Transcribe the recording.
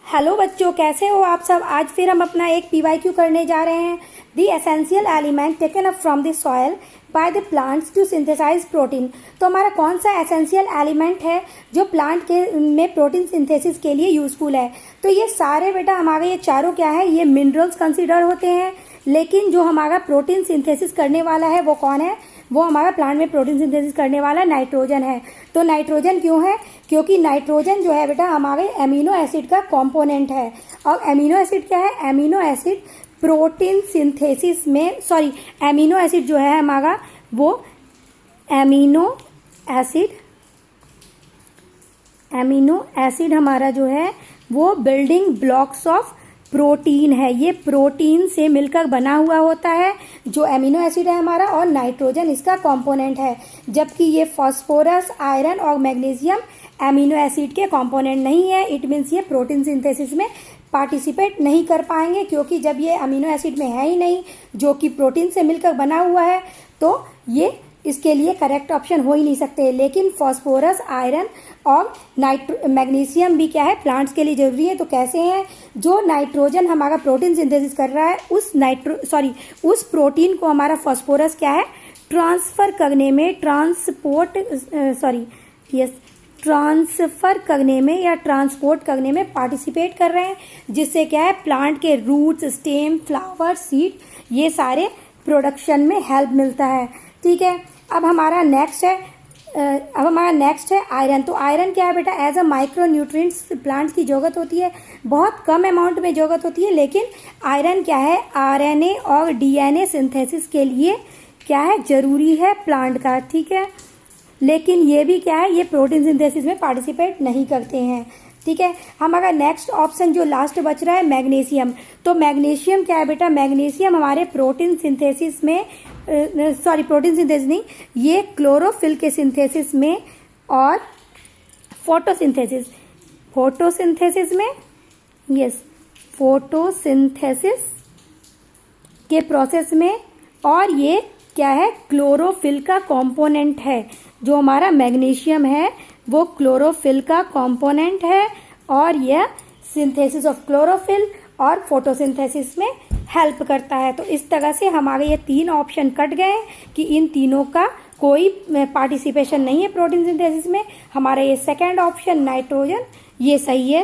Hello बच्चों, कैसे हो आप सब। आज फिर हम अपना एक पीवाईक्यू करने जा रहे हैं। The essential element taken up from the soil by the plants to synthesise protein. तो हमारा कौन सा एसेंशियल एलिमेंट है जो प्लांट के में प्रोटीन सिंथेसिस के लिए यूजफुल है। तो ये सारे बेटा हमारे ये चारों क्या है, ये मिनरल्स कंसिडर होते हैं। लेकिन जो हमारा प्रोटीन सिंथेसिस करने वाला है वो कौन है, वो हमारा प्लांट में प्रोटीन सिंथेसिस करने वाला नाइट्रोजन है। तो नाइट्रोजन क्यों है, क्योंकि नाइट्रोजन जो है बेटा हमारे एमिनो एसिड का कंपोनेंट है। और एमिनो एसिड क्या है, एमिनो एसिड प्रोटीन सिंथेसिस में एमिनो एसिड जो है हमारा वो एमिनो एसिड हमारा जो है वो बिल्डिंग ब्लॉक्स ऑफ प्रोटीन है। ये प्रोटीन से मिलकर बना हुआ होता है जो एमिनो एसिड है हमारा, और नाइट्रोजन इसका कंपोनेंट है। जबकि ये फास्फोरस, आयरन और मैग्नीशियम एमिनो एसिड के कंपोनेंट नहीं है। इट मीन्स ये प्रोटीन सिंथेसिस में पार्टिसिपेट नहीं कर पाएंगे, क्योंकि जब ये अमीनो एसिड में है ही नहीं जो कि प्रोटीन से मिलकर बना हुआ है, तो ये इसके लिए करेक्ट ऑप्शन हो ही नहीं सकते। लेकिन फास्फोरस, आयरन और मैग्नीशियम भी क्या है, प्लांट्स के लिए जरूरी है। तो कैसे हैं, जो नाइट्रोजन हमारा प्रोटीन सिंथेसिस कर रहा है उस प्रोटीन को हमारा फास्फोरस क्या है, ट्रांसफर करने में ट्रांसपोर्ट करने में पार्टिसिपेट कर रहे हैं, जिससे क्या है प्लांट के रूट्स, स्टेम, फ्लावर, सीड ये सारे प्रोडक्शन में हेल्प मिलता है। ठीक है, अब हमारा नेक्स्ट है आयरन। तो आयरन क्या है बेटा, as a micro nutrients plant की जरूरत होती है, बहुत कम अमाउंट में जरूरत होती है। लेकिन आयरन क्या है, आरएनए और डीएनए सिंथेसिस के लिए क्या है, जरूरी है प्लांट का। ठीक है, लेकिन ये भी क्या है, ये प्रोटीन सिंथेसिस में पार्टिसिपेट नहीं करते हैं। ठीक है, हमारा नेक्स्ट ऑप्शन जो लास्ट बच रहा है मैग्नीशियम। तो मैग्नीशियम क्या है बेटा, मैग्नीशियम हमारे प्रोटीन सिंथेसिस में प्रोटीन सिंथेसिस नहीं, ये क्लोरोफिल के सिंथेसिस में और फोटोसिंथेसिस के प्रोसेस में, और ये क्या है, क्लोरोफिल का कंपोनेंट है। जो हमारा मैग्नीशियम है वो क्लोरोफिल का कंपोनेंट है, और यह सिंथेसिस ऑफ क्लोरोफिल और फोटोसिंथेसिस में हेल्प करता है। तो इस तरह से हमारे ये तीन ऑप्शन कट गए कि इन तीनों का कोई पार्टिसिपेशन नहीं है प्रोटीन सिंथेसिस में। हमारा ये सेकंड ऑप्शन नाइट्रोजन ये सही है।